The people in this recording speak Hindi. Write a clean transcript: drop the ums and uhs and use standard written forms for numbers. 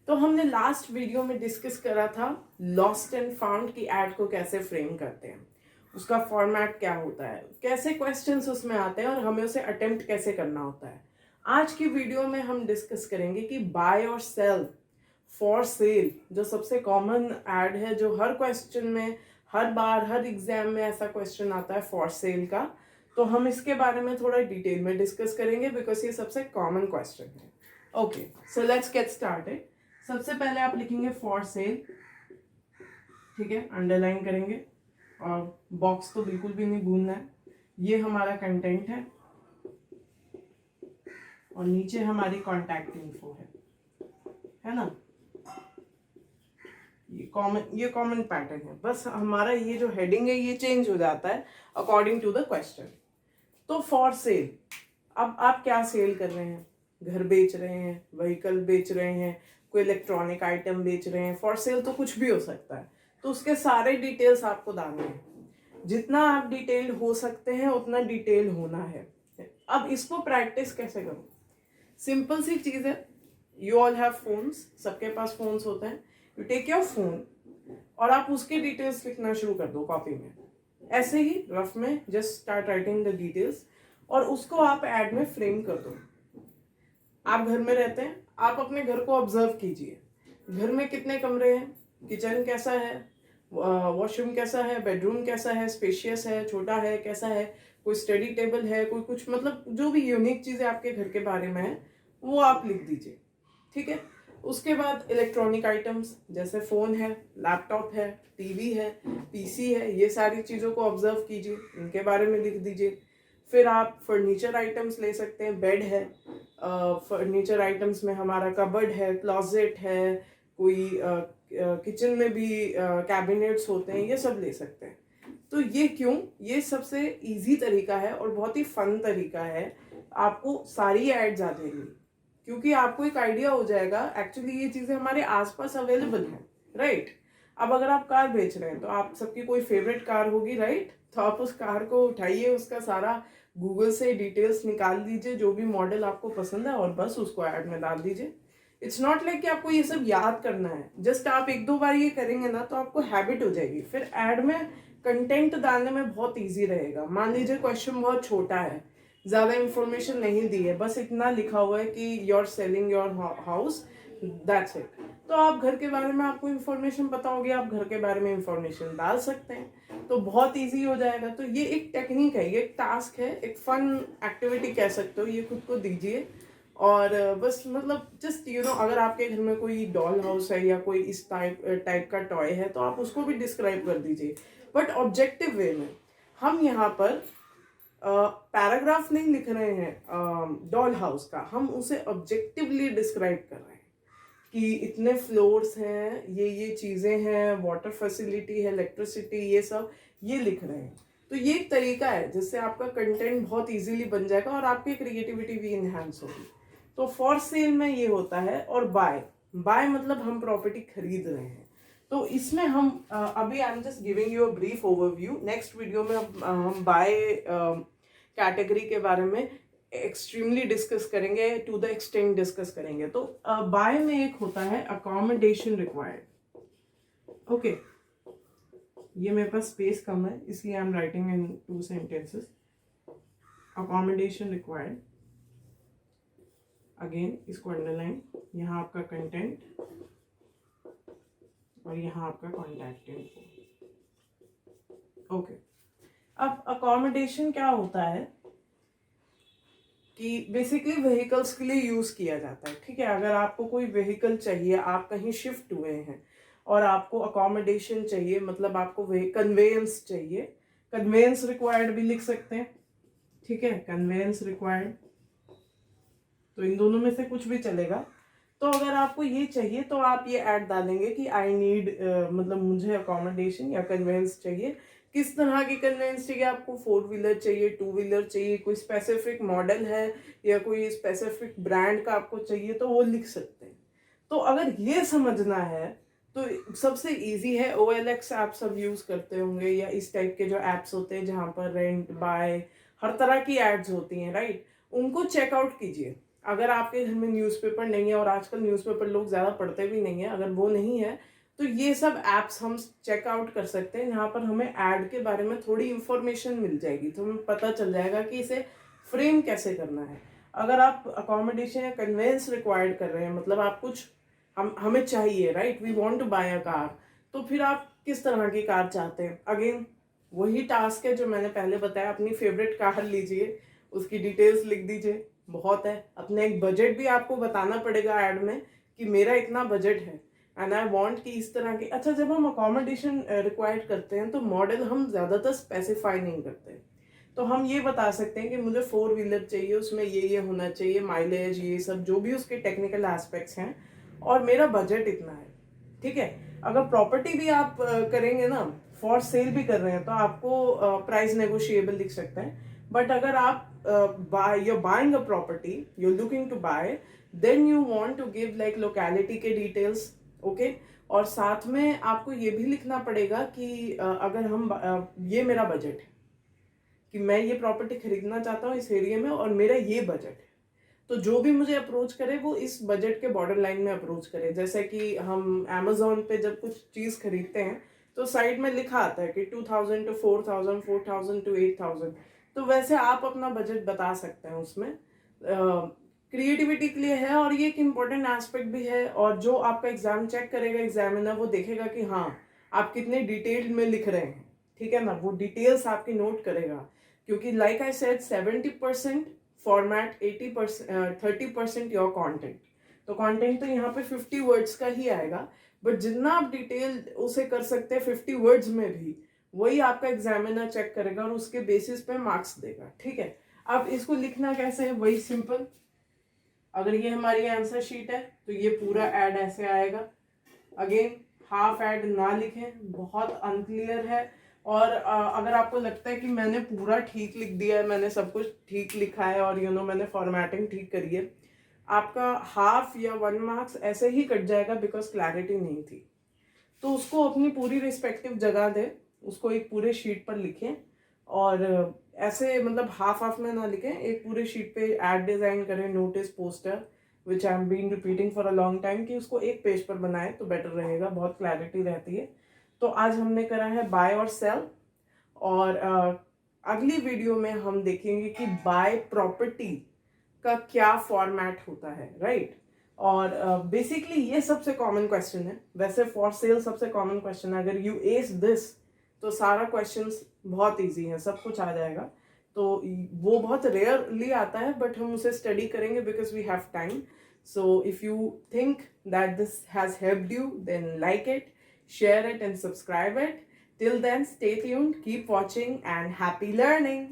तो हमने लास्ट वीडियो में डिस्कस करा था लॉस्ट एंड फाउंड की ऐड को कैसे फ्रेम करते हैं, उसका फॉर्मेट क्या होता है, कैसे क्वेश्चंस उसमें आते हैं और हमें उसे अटेम्प्ट कैसे करना होता है। आज की वीडियो में हम डिस्कस करेंगे कि बाय और सेल, फॉर सेल, जो सबसे कॉमन ऐड है, जो हर क्वेश्चन में, हर बार, हर एग्जाम में ऐसा क्वेश्चन आता है फॉर सेल का। तो हम इसके बारे में थोड़ा डिटेल में डिस्कस करेंगे बिकॉज ये सबसे कॉमन क्वेश्चन है। Okay, so let's get started. सबसे पहले आप लिखेंगे फॉर सेल, ठीक है, अंडरलाइन करेंगे और बॉक्स तो बिल्कुल भी नहीं भूलना है। ये हमारा कंटेंट है और नीचे हमारी कॉन्टैक्ट इन्फो है ना। ये कॉमन पैटर्न है, बस हमारा ये जो हेडिंग है ये चेंज हो जाता है अकॉर्डिंग टू द क्वेश्चन। तो फॉर सेल, अब आप क्या सेल कर रहे हैं? घर बेच रहे हैं, व्हीकल बेच रहे हैं, कोई इलेक्ट्रॉनिक आइटम बेच रहे हैं। फॉर सेल तो कुछ भी हो सकता है, तो उसके सारे डिटेल्स आपको डालने हैं। जितना आप डिटेल हो सकते हैं उतना डिटेल होना है। अब इसको प्रैक्टिस कैसे करो? सिंपल सी चीज है, यू ऑल हैव फोन्स, सबके पास फोन्स होते हैं। यू टेक योर फोन और आप उसके डिटेल्स लिखना शुरू कर दो कॉपी में, ऐसे ही रफ में, just start writing the details और उसको आप ऐड में फ्रेम कर दो। आप घर में रहते हैं, आप अपने घर को ऑब्जर्व कीजिए। घर में कितने कमरे हैं, किचन कैसा है, वॉशरूम कैसा है, बेडरूम कैसा है, स्पेशियस है, छोटा है, कैसा है, कोई स्टडी टेबल है, कोई कुछ, मतलब जो भी यूनिक चीजें आपके घर के बारे में है वो आप लिख दीजिए, ठीक है। उसके बाद इलेक्ट्रॉनिक आइटम्स जैसे फोन है, लैपटॉप है, टीवी है, पीसी है, ये सारी चीजों को ऑब्जर्व कीजिए, इनके बारे में लिख दीजिए। फिर आप फर्नीचर आइटम्स ले सकते हैं, बेड है, फर्नीचर आइटम्स में हमारा कबर्ड है, क्लॉजेट है, कोई किचन में भी कैबिनेट्स होते हैं, ये सब ले सकते हैं। तो ये क्यों? ये सबसे इजी तरीका है और बहुत ही फन तरीका है आपको सारी एड्स आ जाएंगी, क्योंकि आपको एक आइडिया हो जाएगा एक्चुअली ये चीजें हमारे आसपास अवेलेबल है, राइट। अब अगर आप कार बेच रहे हैं तो आप सबकी कोई फेवरेट कार होगी, राइट। तो आप उस कार को उठाइए, उसका सारा गूगल से डिटेल्स निकाल लीजिए, जो भी मॉडल आपको पसंद है, और बस उसको ऐड में डाल दीजिए। इट्स नॉट लाइक कि आपको ये सब याद करना है, जस्ट आप एक दो बार ये करेंगे ना तो आपको हैबिट हो जाएगी। फिर ऐड में कंटेंट डालने में बहुत ईजी रहेगा। मान लीजिए क्वेश्चन बहुत छोटा है, ज्यादा इंफॉर्मेशन नहीं दी है, बस इतना लिखा हुआ है कि you are selling your house, that's it. तो आप घर के बारे में, आपको इंफॉर्मेशन पता होगी, आप घर के बारे में इंफॉर्मेशन डाल सकते हैं, तो बहुत इजी हो जाएगा। तो ये एक टेक्निक है, ये एक टास्क है, एक फन एक्टिविटी कह सकते हो, ये खुद को दीजिए। और बस मतलब जस्ट यू नो, अगर आपके घर में कोई डॉल हाउस है या कोई इस टाइप का टॉय है तो आप उसको भी डिस्क्राइब कर दीजिए, बट ऑब्जेक्टिव वे में। हम यहाँ पर पैराग्राफ नहीं लिख रहे हैं डॉल हाउस का, हम उसे ऑब्जेक्टिवली डिस्क्राइब कर रहे हैं कि इतने फ्लोर्स हैं, ये चीजें हैं, वाटर फैसिलिटी है, इलेक्ट्रिसिटी, ये सब ये लिख रहे हैं। तो ये एक तरीका है जिससे आपका कंटेंट बहुत इजीली बन जाएगा और आपकी क्रिएटिविटी भी इनहेंस होगी। तो फॉर सेल में ये होता है। और बाय, बाय मतलब हम प्रॉपर्टी खरीद रहे हैं। तो इसमें हम अभी I am just giving you a brief overview. Next video में हम बाय कैटेगरी के बारे में एक्सट्रीमली डिस्कस करेंगे, टू द एक्सटेंट डिस्कस करेंगे। तो बाय में एक होता है अकोमोडेशन रिक्वायर्ड। ओके, ये मेरे पास स्पेस कम है इसलिए I am writing in 2 sentences. Accommodation required, again इसको अंडरलाइन, यहाँ आपका कंटेंट और यहाँ आपका कॉन्टैक्ट इन्फो। ओके, अब अकोमोडेशन क्या होता है कि बेसिकली व्हीकल्स के लिए यूज किया जाता है, ठीक है। अगर आपको कोई व्हीकल चाहिए, आप कहीं शिफ्ट हुए हैं और आपको अकोमोडेशन चाहिए, मतलब आपको कन्वेयंस चाहिए, कन्वेयंस रिक्वायर्ड भी लिख सकते हैं, ठीक है, कन्वेयंस रिक्वायर्ड। तो इन दोनों में से कुछ भी चलेगा। तो अगर आपको ये चाहिए तो आप ये ऐड डालेंगे कि आई नीड, मतलब मुझे अकोमोडेशन या कन्वेंस चाहिए। किस तरह की कन्वेंस चाहिए आपको? 4 व्हीलर चाहिए, 2 व्हीलर चाहिए, कोई स्पेसिफिक मॉडल है या कोई स्पेसिफिक ब्रांड का आपको चाहिए, तो वो लिख सकते हैं। तो अगर ये समझना है तो सबसे इजी है, OLX ऐप सब यूज करते होंगे या इस टाइप के जो एप्स होते हैं जहाँ पर रेंट बाय हर तरह की एड्स होती हैं, राइट। उनको चेकआउट कीजिए। अगर आपके घर में न्यूज़पेपर नहीं है, और आजकल न्यूज़पेपर लोग ज़्यादा पढ़ते भी नहीं है, अगर वो नहीं है तो ये सब एप्स हम चेकआउट कर सकते हैं। यहाँ पर हमें ऐड के बारे में थोड़ी इंफॉर्मेशन मिल जाएगी, तो हमें पता चल जाएगा कि इसे फ्रेम कैसे करना है। अगर आप अकोमोडेशन या कन्वेंस रिक्वायर्ड कर रहे हैं, मतलब आप कुछ हमें चाहिए, right, we want to buy a car, तो फिर आप किस तरह की कार चाहते हैं। अगेन वही टास्क है जो मैंने पहले बताया, अपनी फेवरेट कार लीजिए, उसकी डिटेल्स लिख दीजिए, बहुत है। अपने एक बजट भी आपको बताना पड़ेगा ऐड में कि मेरा इतना बजट है एंड आई वांट कि इस तरह के। अच्छा, जब हम अकोमोडेशन रिक्वायर्ड करते हैं तो मॉडल हम ज़्यादातर स्पेसिफाई नहीं करते, तो हम ये बता सकते हैं कि मुझे 4 व्हीलर चाहिए, उसमें ये होना चाहिए, माइलेज, ये सब जो भी उसके टेक्निकल एस्पेक्ट्स हैं, और मेरा बजट इतना है। ठीक है। अगर प्रॉपर्टी भी आप करेंगे ना, फॉर सेल भी कर रहे हैं, तो आपको प्राइस नेगोशिएबल लिख सकते हैं। बट अगर आप you're buying a property, you're looking to buy, then you want to give like locality के details, okay? और साथ में आपको ये भी लिखना पड़ेगा कि अगर हम ये मेरा बजट है कि मैं ये प्रॉपर्टी खरीदना चाहता हूँ इस एरिया में, और मेरा ये बजट है, तो जो भी मुझे अप्रोच करे वो इस बजट के बॉर्डर लाइन में अप्रोच करे। जैसे कि हम अमेजोन पे जब कुछ चीज़ खरीदते हैं तो साइड में लिखा आता है कि 2000 to 4000, 4000 to 8000, तो वैसे आप अपना बजट बता सकते हैं उसमें। क्रिएटिविटी के लिए है, और ये एक इम्पोर्टेंट एस्पेक्ट भी है। और जो आपका एग्जाम चेक करेगा, एग्जामिनर, वो देखेगा कि हाँ आप कितने डिटेल में लिख रहे हैं, ठीक है ना, वो डिटेल्स आपकी नोट करेगा। क्योंकि like I said 70% format, 30% your content. तो कंटेंट तो यहाँ पे 50 वर्ड्स का ही आएगा, बट जितना आप डिटेल उसे कर सकते हैं 50 वर्ड्स में भी, वही आपका एग्जामिनर चेक करेगा और उसके बेसिस पे मार्क्स देगा। ठीक है। अब इसको लिखना कैसे है, वही सिंपल। अगर ये हमारी आंसर शीट है तो ये पूरा ऐड ऐसे आएगा। अगेन हाफ ऐड ना लिखें, बहुत अनक्लियर है। और अगर आपको लगता है कि मैंने पूरा ठीक लिख दिया है, मैंने सब कुछ ठीक लिखा है, और मैंने फॉर्मेटिंग ठीक करी है, आपका हाफ या 1 मार्क्स ऐसे ही कट जाएगा बिकॉज क्लैरिटी नहीं थी। तो उसको अपनी पूरी रिस्पेक्टिव जगह दे, उसको एक पूरे शीट पर लिखें, और ऐसे मतलब हाफ हाफ में ना लिखें, एक पूरे शीट पे एड डिजाइन करें, notice, poster, which I am been repeating for a long time, कि उसको एक पेज पर बनाए तो बेटर रहेगा, बहुत क्लैरिटी रहती है। तो आज हमने करा है बाय और सेल, और अगली वीडियो में हम देखेंगे कि बाय प्रॉपर्टी का क्या फॉर्मेट होता है, राइट। और बेसिकली ये सबसे कॉमन क्वेश्चन है। वैसे फॉर सेल सबसे कॉमन क्वेश्चन है। अगर यू एस दिस तो सारा क्वेश्चंस बहुत इजी है, सब कुछ आ जाएगा। तो वो बहुत रेयरली आता है, बट हम उसे स्टडी करेंगे because we have time. So if you think that this has helped you, then like it, share it and subscribe it. Till then, stay tuned, keep watching, and happy learning.